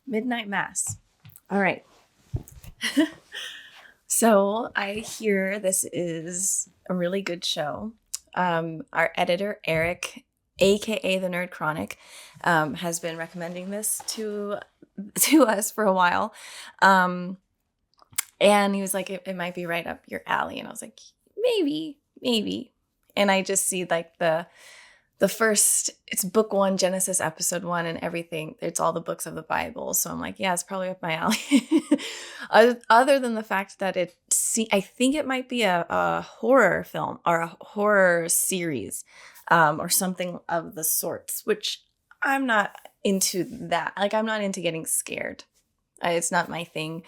Midnight Mass. All right. So I hear this is a really good show. Our editor, Eric, aka the Nerd Chronic, has been recommending this to us for a while. Um, and he was like, it might be right up your alley. And I was like, maybe. And I just see like the first, it's book one, Genesis episode one, and everything. It's all the books of the Bible. So I'm like, yeah, it's probably up my alley. Other than the fact that I think it might be a horror film or a horror series, or something of the sorts, which I'm not into that. Like, I'm not into getting scared. It's not my thing.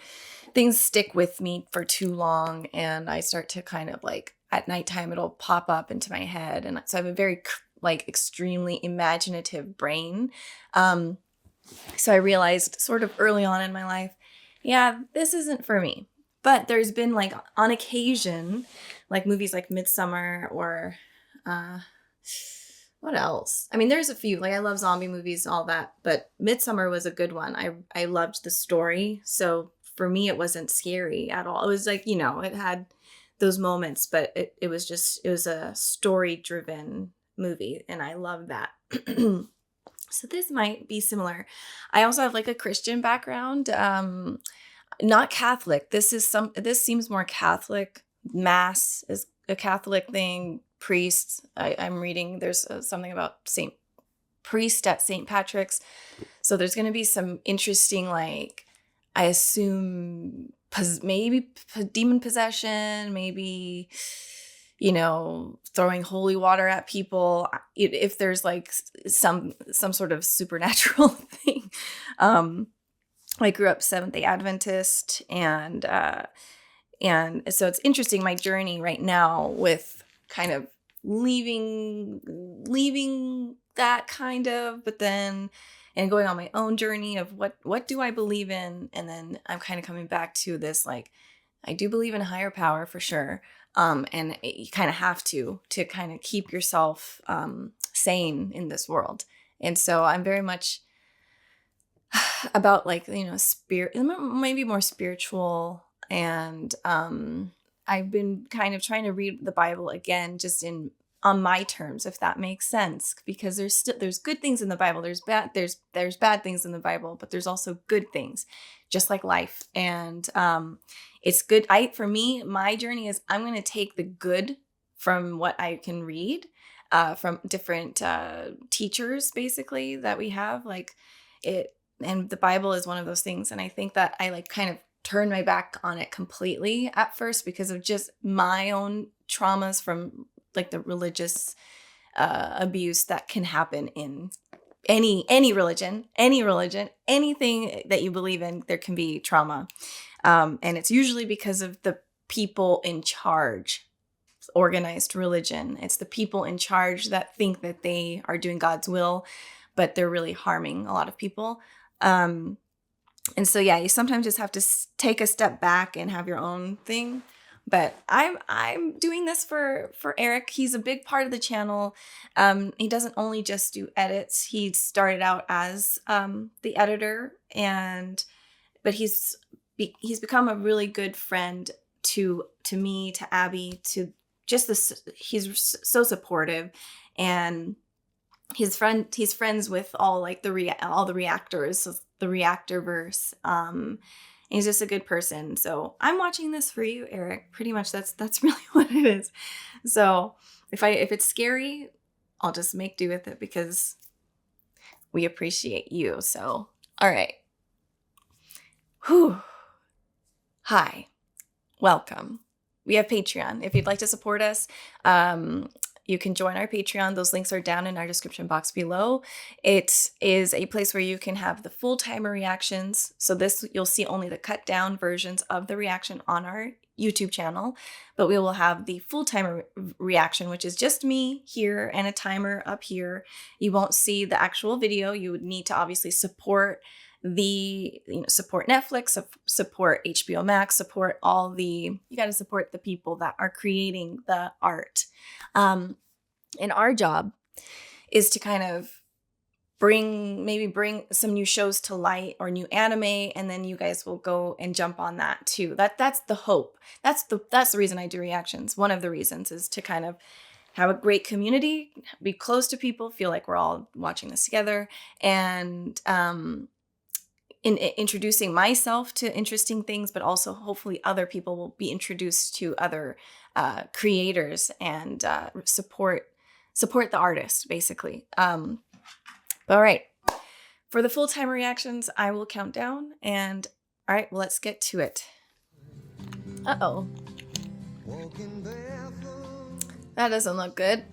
Things stick with me for too long, and I start to kind of like at nighttime, it'll pop up into my head. And so I have a very extremely imaginative brain. So I realized sort of early on in my life, yeah, this isn't for me. But there's been like on occasion, like movies like Midsummer or what else? I mean, there's a few. Like, I love zombie movies, all that. But Midsummer was a good one. I loved the story. So for me, it wasn't scary at all. It was like, it had those moments, but it was a story driven movie, and I love that. So this might be similar. I also have like a Christian background, not Catholic. This seems more Catholic. Mass is a Catholic thing. Priests, I'm reading, there's something about Saint Priest at St. Patrick's. So there's going to be some interesting, like, I assume maybe demon possession, maybe, throwing holy water at people. If there's like some sort of supernatural thing. I grew up Seventh-day Adventist, and so it's interesting, my journey right now with kind of leaving that kind of, but then and going on my own journey of what do I believe in, and then I'm kind of coming back to this, like, I do believe in a higher power for sure, and you kind of have to kind of keep yourself sane in this world. And so I'm very much about, like, spirit, maybe more spiritual. And I've been kind of trying to read the Bible again, just on my terms, if that makes sense, because there's good things in the Bible. There's bad things in the Bible, but there's also good things, just like life. And it's good. For me, my journey is I'm going to take the good from what I can read, from different teachers, basically, that we have, like it. And the Bible is one of those things. And I think that I like kind of turned my back on it completely at first because of just my own traumas from like the religious abuse that can happen in any religion, anything that you believe in, there can be trauma. And it's usually because of the people in charge. Organized religion. It's the people in charge that think that they are doing God's will, but they're really harming a lot of people. And so, yeah, you sometimes just have to take a step back and have your own thing. But I'm doing this for Eric. He's a big part of the channel. He doesn't only just do edits. He started out as the editor, but he's become a really good friend to me, to Abby, to just this. He's so supportive, and he's friends with all like all the reactors, so the Reactorverse. And he's just a good person. So I'm watching this for you, Eric. Pretty much that's really what it is. So if it's scary, I'll just make do with it because we appreciate you. So all right. Whew. Hi. Welcome. We have Patreon. If you'd like to support us, you can join our Patreon. Those links are down in our description box below. It is a place where you can have the full timer reactions. So you'll see only the cut down versions of the reaction on our YouTube channel, but we will have the full timer reaction, which is just me here and a timer up here. You won't see the actual video. You would need to obviously support support Netflix, support HBO Max, you got to support the people that are creating the art. And our job is to kind of bring some new shows to light or new anime, and then you guys will go and jump on that too. That's the hope. That's the reason I do reactions. One of the reasons is to kind of have a great community, be close to people, feel like we're all watching this together, and in introducing myself to interesting things, but also hopefully other people will be introduced to other creators and support the artist, basically. All right, for the full-time reactions, I will count down, and all right, well, let's get to it. Uh-oh. That doesn't look good.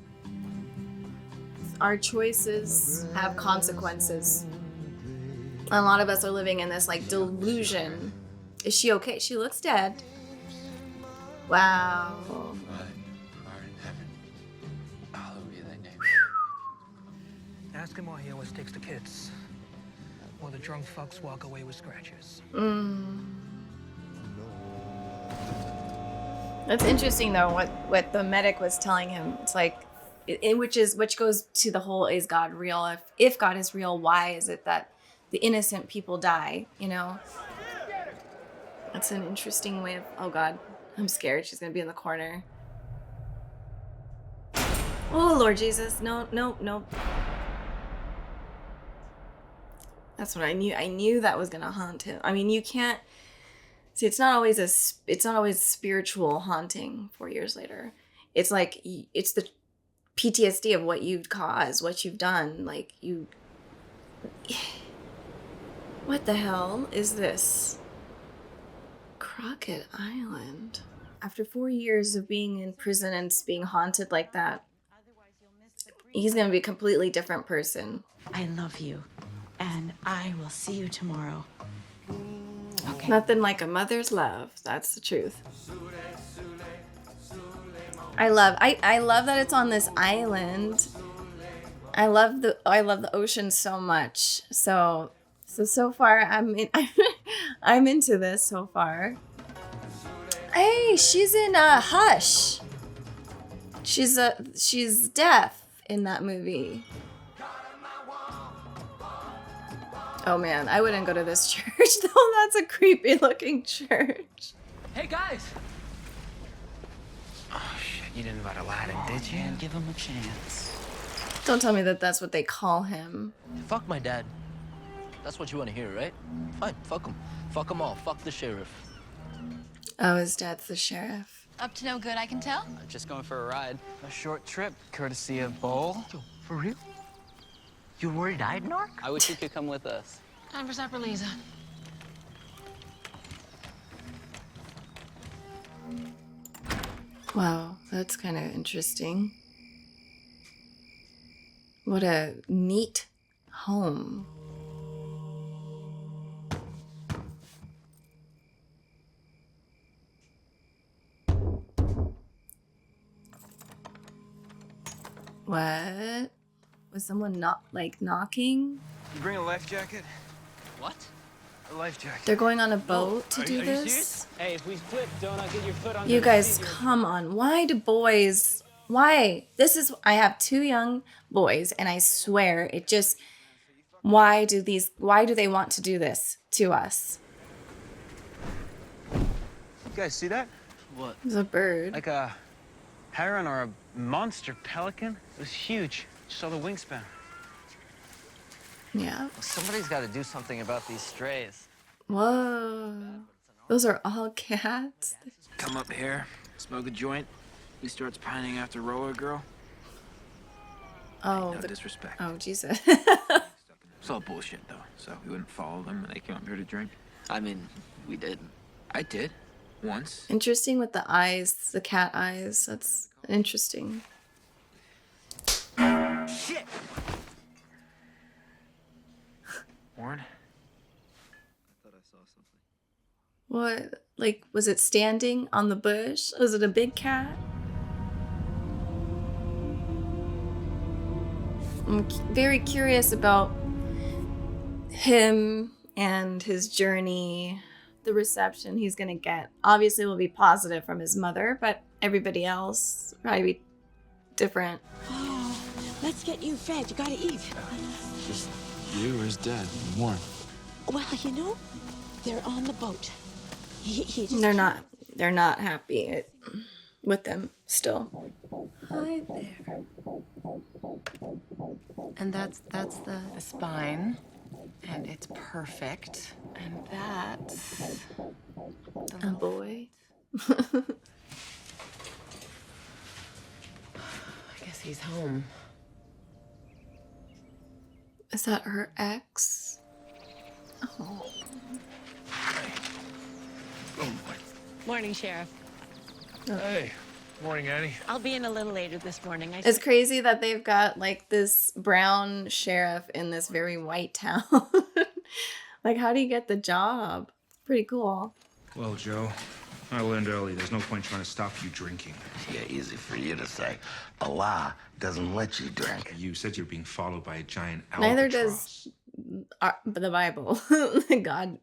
Our choices have consequences. A lot of us are living in this like delusion. Is she okay? She looks dead. Wow. Ask him why he always takes the kids. Or the drunk fucks walk away with scratches. That's interesting though, what the medic was telling him. It's like, which goes to the whole, is God real? If God is real, why is it that the innocent people die, you know? That's an interesting way of, oh God, I'm scared. She's gonna be in the corner. Oh, Lord Jesus, no. That's what I knew. I knew that was gonna haunt him. I mean, you can't, see, it's not always spiritual haunting 4 years later. It's like, it's the PTSD of what you've caused, what you've done. Like, what the hell is this? Crockett Island. After 4 years of being in prison and being haunted like that, he's gonna be a completely different person. I love you, and I will see you tomorrow. Okay. Nothing like a mother's love. That's the truth. I love that it's on this island. I love the ocean so much. So far I'm into this so far. Hey, she's in Hush. She's deaf in that movie. Oh man, I wouldn't go to this church though. That's a creepy looking church. Hey guys! Oh shit, you didn't invite Aladdin, did you? Man, give him a chance. Don't tell me that that's what they call him. Fuck my dad. That's what you want to hear, right? Fine, fuck him. Fuck them all. Fuck the sheriff. Oh, his dad's the sheriff. Up to no good, I can tell. Just going for a ride. A short trip, courtesy of Bowl. Yo, for real? You worried I'd narc? I wish you could come with us. Time for supper, Lisa. Wow, that's kind of interesting. What a neat home. What? Was someone knocking? You bring a life jacket? What? A life jacket. They're going on a boat to do are you this? serious? Hey, if we flip, don't get your foot on You guys, come on. Why do boys... Why? I have 2 young boys, and I swear, it just... Why do they want to do this to us? You guys see that? What? There's a bird. Like a heron or a monster pelican? It was huge. Just saw the wingspan. Yeah. Well, somebody's got to do something about these strays. Whoa. Those are all cats. Come up here, smoke a joint. He starts pining after Roller Girl. Oh, No disrespect. Oh, Jesus. It's all bullshit, though, so we wouldn't follow them when they came up here to drink. I mean, we did. I did. Once. Interesting with the eyes, the cat eyes. That's interesting. Shit! Warren? I thought I saw something. What? Like, was it standing on the bush? Was it a big cat? I'm very curious about him and his journey, the reception he's gonna get. Obviously will be positive from his mother, but everybody else probably be different. Let's get you fed. You gotta eat. Just You or his dad? Warren. Well, you know, they're on the boat. He just They're not happy with them still. Hi there. And that's the spine. And it's perfect. And that's A boy. I guess he's home. Is that her ex? Oh. Morning, Sheriff. Hey. Morning, Annie. I'll be in a little later this morning. It's crazy that they've got like this brown sheriff in this very white town. Like, how do you get the job? Pretty cool. Well, Joe, I learned early there's no point trying to stop you drinking. Yeah, easy for you to say. Allah doesn't let you drink. You said you're being followed by a giant Neither albatross. does the Bible. God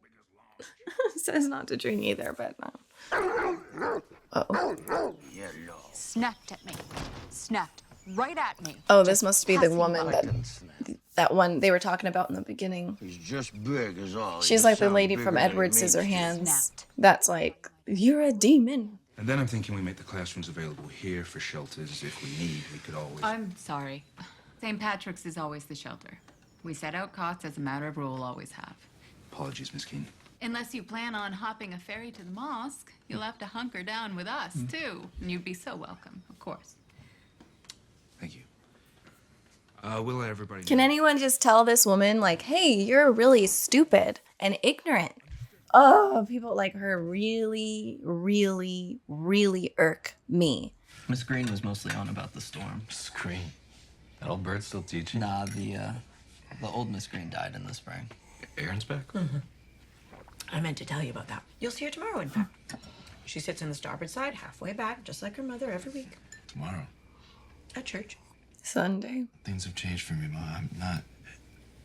says not to drink either, but Uh-oh. Snapped at me. Snapped right at me. Oh, this must be the woman that one they were talking about in the beginning. He's just big as all. She's like the lady from Edward Scissorhands. That's like, you're a demon. And then I'm thinking we make the classrooms available here for shelters if we need. We could always... I'm sorry. St. Patrick's is always the shelter. We set out cots as a matter of rule, always have. Apologies, Miss Keene. Unless you plan on hopping a ferry to the mosque, you'll have to hunker down with us, too. And you'd be so welcome, of course. Thank you. We'll let everybody Can know. anyone just tell this woman, like, hey, you're really stupid and ignorant? Oh, people like her really, really, really irk me. Miss Green was mostly on about the storm. Miss Green. That old bird still teaching? Nah, the old Miss Green died in the spring. Aaron's back? I meant to tell you about that. You'll see her tomorrow, in fact. She sits on the starboard side, halfway back, just like her mother every week. Tomorrow. At church. Sunday. Things have changed for me, Ma.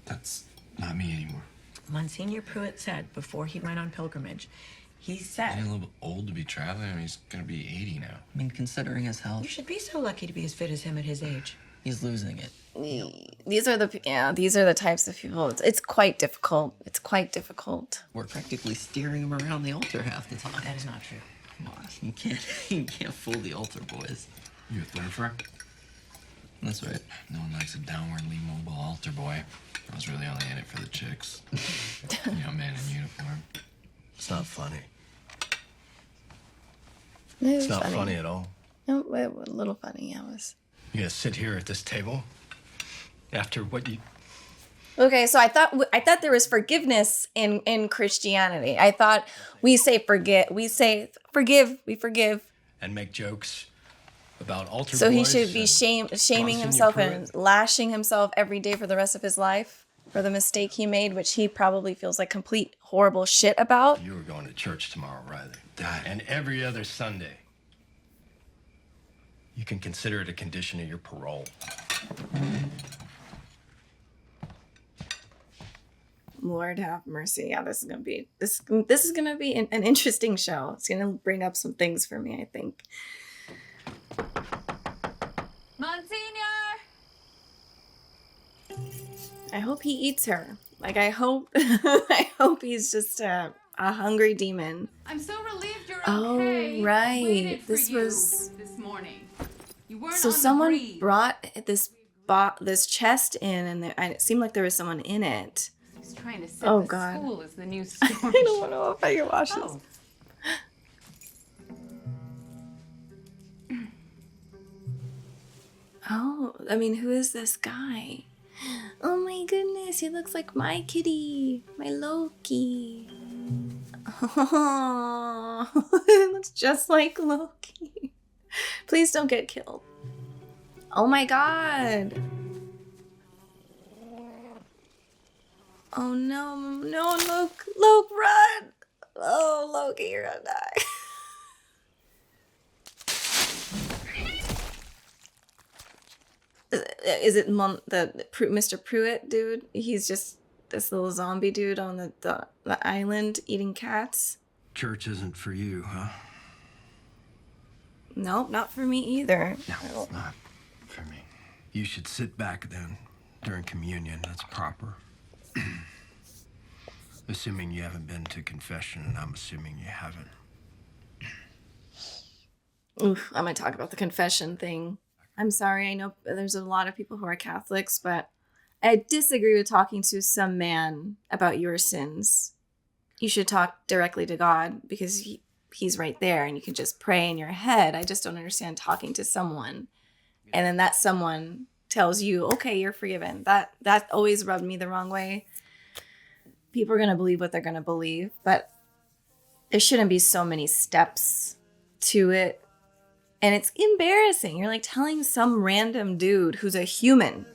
That's not me anymore. Monsignor Pruitt said before he went on pilgrimage, he Getting a said, little bit old to be traveling. I mean, he's gonna be 80 now. I mean, considering his health, you should be so lucky to be as fit as him at his age. he's losing it. These are the types of people. It's quite difficult. It's quite difficult. We're practically steering him around the altar half the time. That is not true. Come on, you can't fool the altar boys. You a third That's right. No one likes a downwardly mobile altar boy. I was really only in it for the chicks. Man in uniform. It's not funny. It's It's not funny at all. No, a little funny. I was. You gonna sit here at this table after what you... Okay, so I thought there was forgiveness in Christianity. I thought we forgive, we forgive. and make jokes about altar So he boys should be and shaming Monsignor himself Pruitt? and lashing himself every day for the rest of his life for the mistake he made, which he probably feels like complete horrible shit about. You were going to church tomorrow, Riley. And every other Sunday. You can consider it a condition of your parole. Lord have mercy. Yeah, this is gonna be an interesting show. It's gonna bring up some things for me, I think. Monsignor! I hope he eats her. Like, I hope I hope he's just a hungry demon. I'm so relieved you're Oh, okay. right. Waited for This you was- this morning. You weren't So on the someone breeze. brought this chest in, and it seemed like there was someone in it. He's trying to set Oh, the God. school as the new I storm. don't know if I can watch this. Oh. Oh, I mean, who is this guy? Oh my goodness, he looks like my kitty, my Loki. Oh, it looks just like Loki. Please don't get killed. Oh my god. Oh no, Loki, run! Oh, Loki, you're gonna die. Is it Mr. Pruitt dude? He's just this little zombie dude on the island eating cats. Church isn't for you, huh? Nope, not for me either. No, it's not for me. You should sit back then during communion. That's proper. Assuming you haven't been to confession, and I'm assuming you haven't. Oof, I'm going to talk about the confession thing. I'm sorry, I know there's a lot of people who are Catholics, but I disagree with talking to some man about your sins. You should talk directly to God because he's right there and you can just pray in your head. I just don't understand talking to someone and then that someone tells you, okay, you're forgiven. That always rubbed me the wrong way. People are going to believe what they're going to believe, but there shouldn't be so many steps to it. And it's embarrassing. You're like telling some random dude who's a human.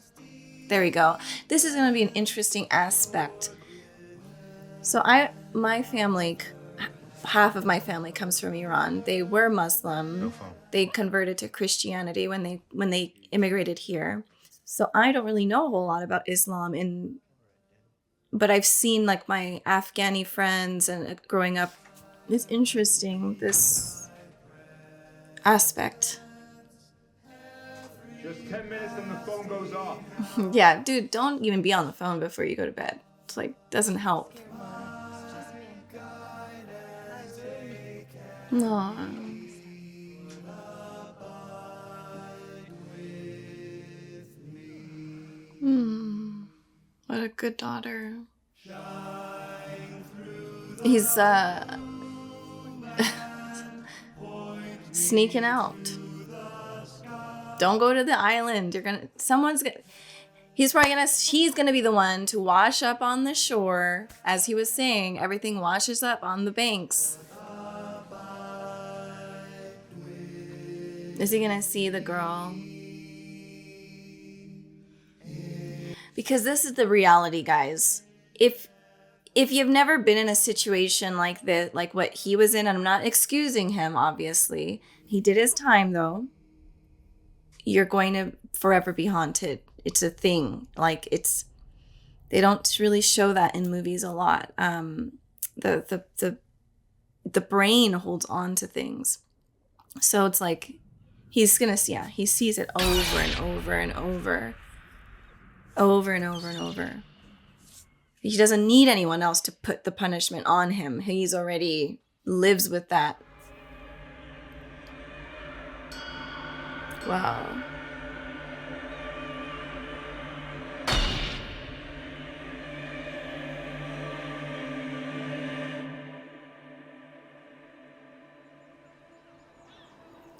There we go. This is going to be an interesting aspect. So my family, half of my family comes from Iran. They were Muslim. They converted to Christianity when they immigrated here. So I don't really know a whole lot about Islam, but I've seen like my Afghani friends and growing up. It's interesting, this aspect. Just 10 minutes and the phone goes off. Yeah, dude, don't even be on the phone before you go to bed. It's like, doesn't help. No. What a good daughter. He's sneaking out. Don't go to the island. He's gonna be the one to wash up on the shore. As he was saying, everything washes up on the banks. Is he gonna see the girl? Because this is the reality, guys. If you've never been in a situation like this, like what he was in, and I'm not excusing him, obviously. He did his time, though. You're going to forever be haunted. It's a thing. Like, they don't really show that in movies a lot. The brain holds on to things. So it's like, he's gonna see, yeah, he sees it over and over and over. Over and over and over. He doesn't need anyone else to put the punishment on him. He's already lives with that. Wow.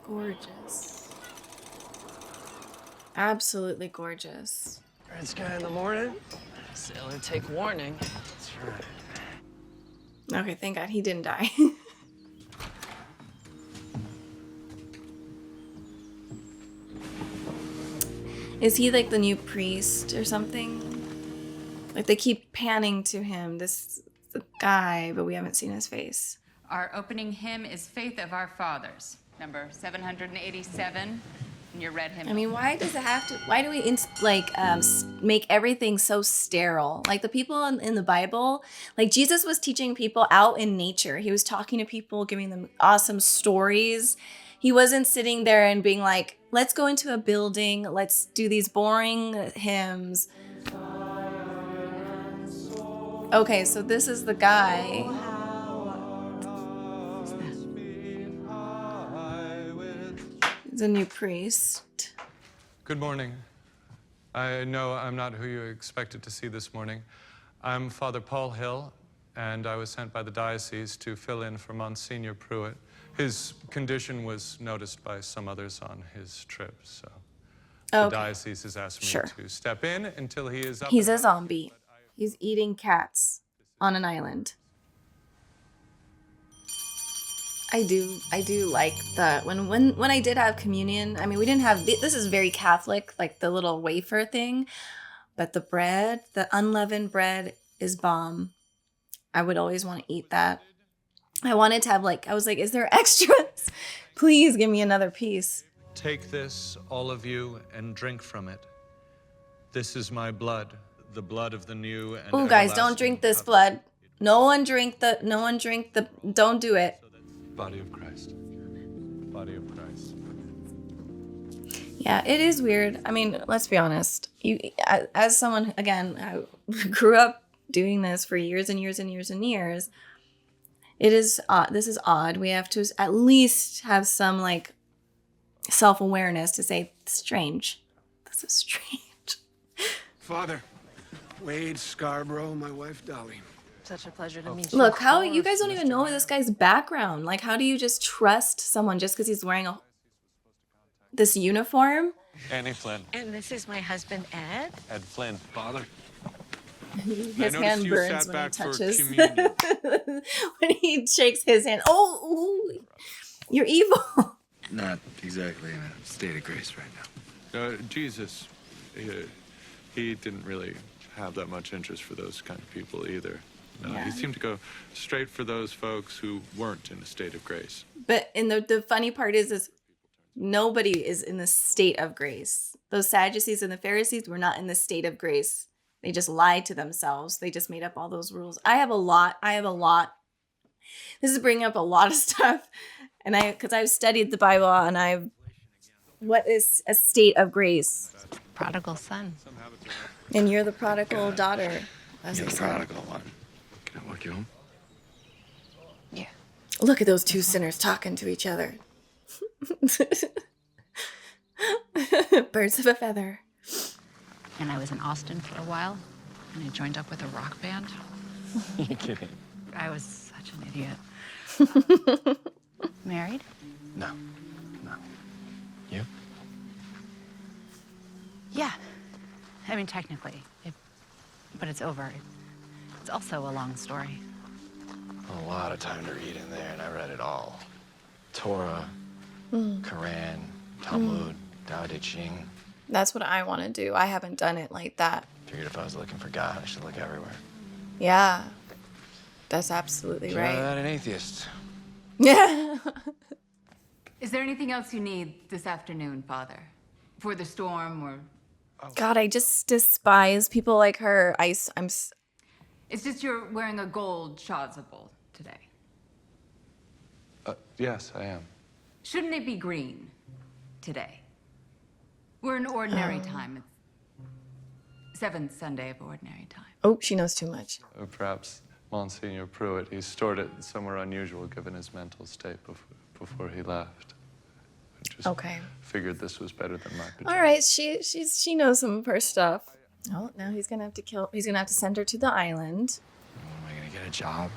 Gorgeous. Absolutely gorgeous. Red sky in the morning. Sailor take warning. That's right. Okay, thank God he didn't die. Is he like the new priest or something? Like they keep panning to him, this the guy, but we haven't seen his face. Our opening hymn is Faith of Our Fathers, number 787. In your red hymn. I mean, why do we make everything so sterile? Like the people in the Bible, like Jesus was teaching people out in nature. He was talking to people, giving them awesome stories. He wasn't sitting there and being like, let's go into a building, let's do these boring hymns. Okay, so this is the guy. The new priest. Good morning. I know I'm not who you expected to see this morning. I'm Father Paul Hill, and I was sent by the diocese to fill in for Monsignor Pruitt. His condition was noticed by some others on his trip, so the diocese has asked me to step in until he is up. He's a zombie. He's eating cats on an island. I do like that when I did have communion. I mean, we didn't have this is very Catholic, like the little wafer thing, but the bread, the unleavened bread, is bomb. I would always want to eat that. I wanted to have I was like, is there extras? Please give me another piece. Take this, all of you, and drink from it. This is my blood, the blood of the new and Ooh, guys, don't drink this blood. No one drink the. Don't do it. Body of Christ. The body of Christ. Yeah, it is weird. I mean, let's be honest. You, as someone, again, I grew up doing this for years and years and years and years. It is this is odd. We have to at least have some like self-awareness to say, strange. This is strange. Father, Wade Scarborough, my wife Dolly. Such a pleasure to meet you. Look, how you guys don't even know this guy's background. Like, how do you just trust someone just because he's wearing this uniform? Annie Flynn. And this is my husband, Ed. Ed Flynn. Father. His hand burns when he touches. When he shakes his hand. Oh, you're evil. Not exactly in a state of grace right now. Jesus, he didn't really have that much interest for those kind of people either. Yeah. He seemed to go straight for those folks who weren't in a state of grace. But the funny part is nobody is in the state of grace. Those Sadducees and the Pharisees were not in the state of grace. They just lied to themselves. They just made up all those rules. I have a lot. This is bringing up a lot of stuff. And because I've studied the Bible and what is a state of grace? Prodigal son. And you're the prodigal daughter. You're the prodigal one. Can I walk you home? Yeah. Look at those two sinners talking to each other. Birds of a feather. And I was in Austin for a while, and I joined up with a rock band. You're kidding. I was such an idiot. Married? No. You? Yeah. I mean, technically. But it's over. It's also a long story. A lot of time to read in there, and I read it all. Torah, Quran, Talmud, Tao Te Ching. That's what I want to do. I haven't done it like that. Figured if I was looking for God, I should look everywhere. Yeah. That's absolutely You're right. not an atheist. Yeah. Is there anything else you need this afternoon, Father? For the storm or... God, I just despise people like her. I'm. It's just you're wearing a gold chasuble today. Yes, I am. Shouldn't it be green today? We're in ordinary time. It's seventh Sunday of ordinary time. Oh, she knows too much. Perhaps Monsignor Pruitt, he stored it somewhere unusual given his mental state before he left. I just figured this was better than my pajamas. All right, she knows some of her stuff. Oh, now he's gonna have to send her to the island. Am I gonna get a job?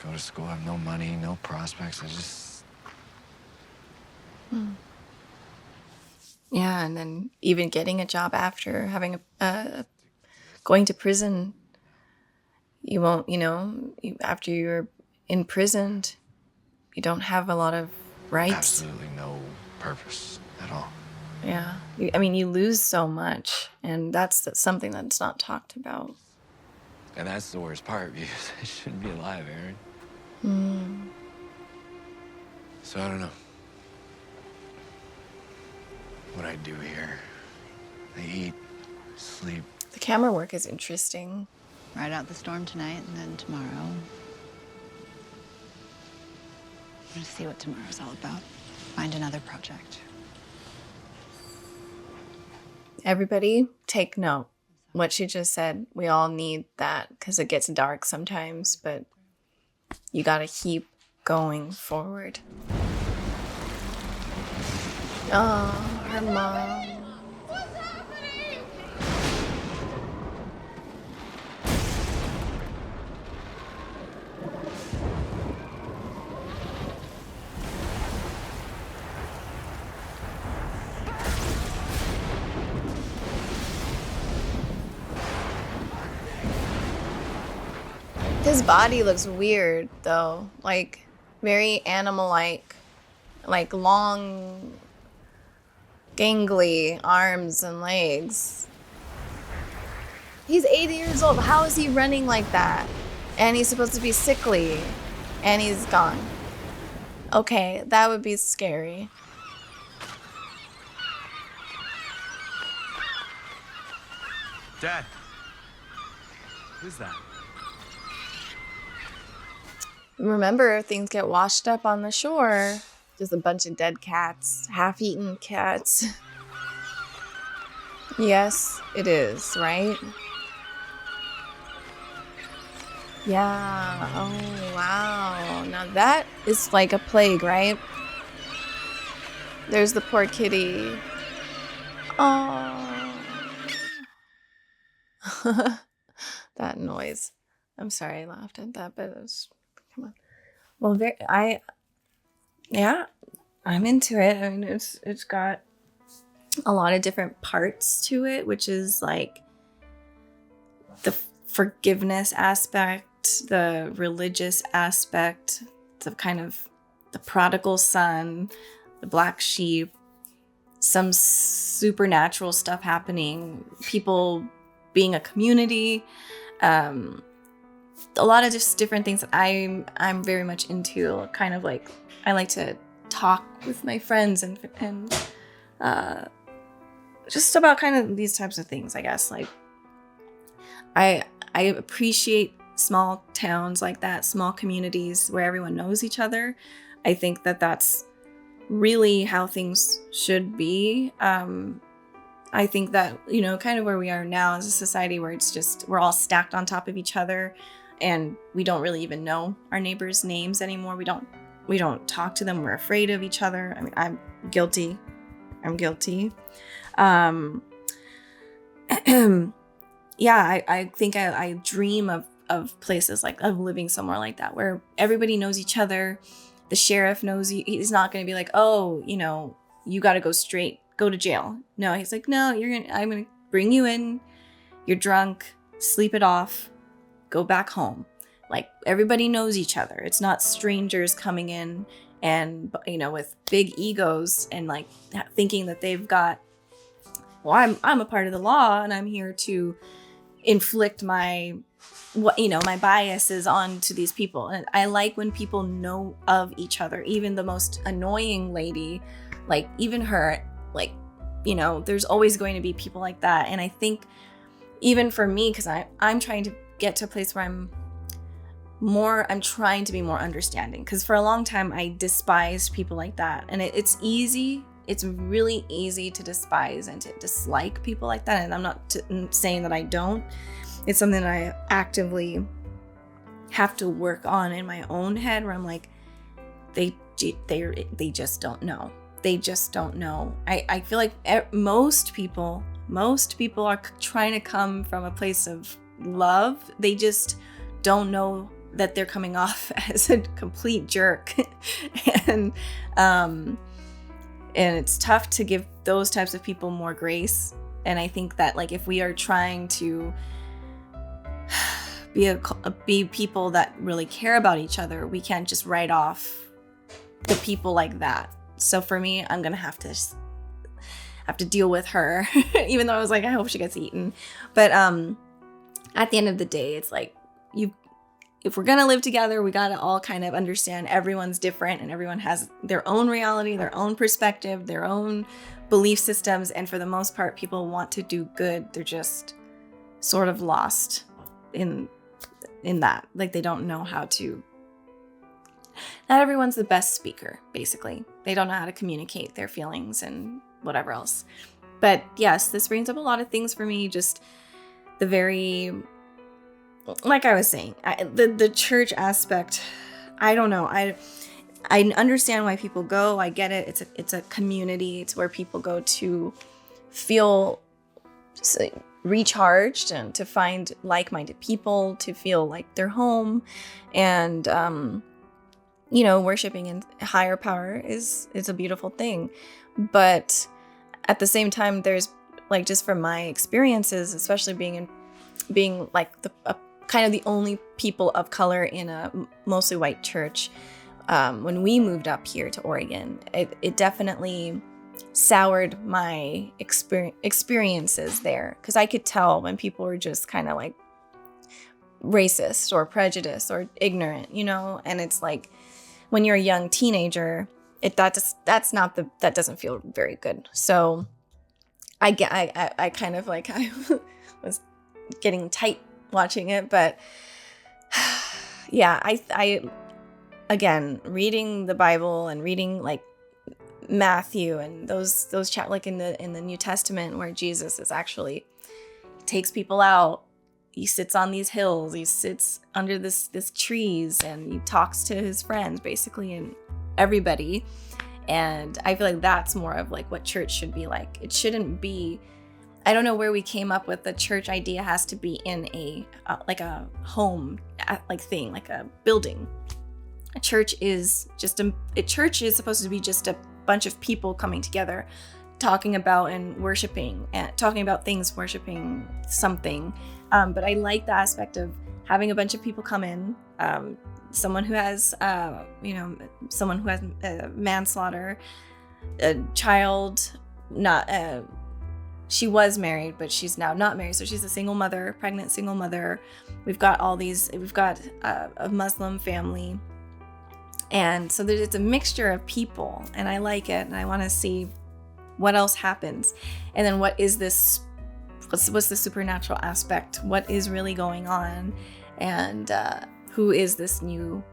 Go to school, have no money, no prospects. I just... Yeah, and then even getting a job after having going to prison, you won't, after you're imprisoned, you don't have a lot of rights. Absolutely no purpose at all. Yeah. You lose so much, and that's something that's not talked about. And that's the worst part, because I shouldn't be alive, Aaron. So I don't know what I do here. I eat, sleep. The camera work is interesting. Ride out the storm tonight, and then tomorrow. I'm gonna see what tomorrow's all about. Find another project. Everybody, take note. What she just said, we all need that because it gets dark sometimes, but you gotta keep going forward. Oh, her mom. His body looks weird, though. Like, very animal-like. Like, long, gangly arms and legs. He's 80 years old. How is he running like that? And he's supposed to be sickly. And he's gone. Okay, that would be scary. Dad. Who's that? Remember, things get washed up on the shore. Just a bunch of dead cats. Half-eaten cats. Yes, it is, right? Yeah. Oh, wow. Now that is like a plague, right? There's the poor kitty. Oh. That noise. I'm sorry I laughed at that, but it was, come on. Well, yeah, I'm into it. I mean, it's got a lot of different parts to it, which is like the forgiveness aspect, the religious aspect, the kind of the prodigal son, the black sheep, some supernatural stuff happening, people being a community, a lot of just different things that I'm very much into. Kind of like I like to talk with my friends and just about kind of these types of things, I guess. Like I appreciate small towns like that, small communities where everyone knows each other. I think that that's really how things should be. I think that, you know, kind of where we are now as a society where it's just, we're all stacked on top of each other and we don't really even know our neighbors' names anymore. We don't talk to them. We're afraid of each other. I mean, I'm guilty. Yeah, I think I dream of places like, of living somewhere like that where everybody knows each other. The sheriff knows you. He's not going to be like, oh, you know, you got to go to jail. No, he's like, no, I'm going to bring you in. You're drunk, sleep it off, go back home. Like everybody knows each other. It's not strangers coming in and, you know, with big egos and like thinking that they've got, well, I'm a part of the law and I'm here to inflict my biases onto these people. And I like when people know of each other, even the most annoying lady, like even her, like, you know, there's always going to be people like that. And I think even for me, because I'm trying to get to a place where I'm trying to be more understanding, because for a long time I despised people like that. And it's really easy to despise and to dislike people like that. And I'm not saying that I don't. It's something that I actively have to work on in my own head, where I'm like, they just don't know. They just don't know. I feel like most people are trying to come from a place of love. They just don't know that they're coming off as a complete jerk. And it's tough to give those types of people more grace. And I think that like if we are trying to be people that really care about each other, we can't just write off the people like that. So for me, I'm gonna have to deal with her, even though I was like, I hope she gets eaten. But at the end of the day, it's like if we're gonna live together, we gotta all kind of understand everyone's different and everyone has their own reality, their own perspective, their own belief systems. And for the most part, people want to do good. They're just sort of lost in that. Like they don't know how to. Not everyone's the best speaker, basically. They don't know how to communicate their feelings and whatever else. But yes, this brings up a lot of things for me. Just the very, like I was saying, the church aspect. I don't know. I understand why people go. I get it. It's a community. It's where people go to feel recharged and to find like-minded people, to feel like they're home. And you know, worshiping in higher power is a beautiful thing. But at the same time, there's like, just from my experiences, especially being like kind of the only people of color in a mostly white church, when we moved up here to Oregon, it definitely soured my experiences there, because I could tell when people were just kind of like racist or prejudiced or ignorant, you know. And it's like when you're a young teenager, that doesn't feel very good. So I kind of like I was getting tight watching it, but yeah, I again, reading the Bible and reading like Matthew and those like in the New Testament where Jesus is actually takes people out, he sits on these hills, he sits under this trees, and he talks to his friends basically, and everybody. And I feel like that's more of like what church should be like. It shouldn't be, I don't know where we came up with the church idea has to be in a like a home like thing, like a building. A church is supposed to be just a bunch of people coming together, talking about and worshiping, and talking about things, worshiping something. But I like the aspect of having a bunch of people come in, someone who has, someone who has manslaughter, a child, not, she was married, but she's now not married. So she's a single mother, pregnant single mother. We've got a Muslim family. And so it's a mixture of people, and I like it, and I want to see what else happens. And then what is this, what's the supernatural aspect? What is really going on? And who is this new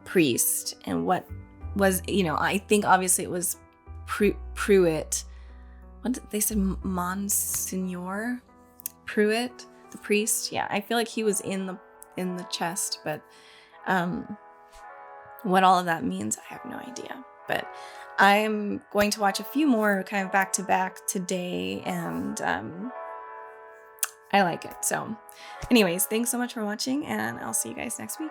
priest? And what was, I think obviously it was Pruitt. What did they said? Monsignor Pruitt, the priest. Yeah, I feel like he was in the chest, but what all of that means, I have no idea. But I'm going to watch a few more kind of back to back today, and I like it. So anyways, thanks so much for watching, and I'll see you guys next week.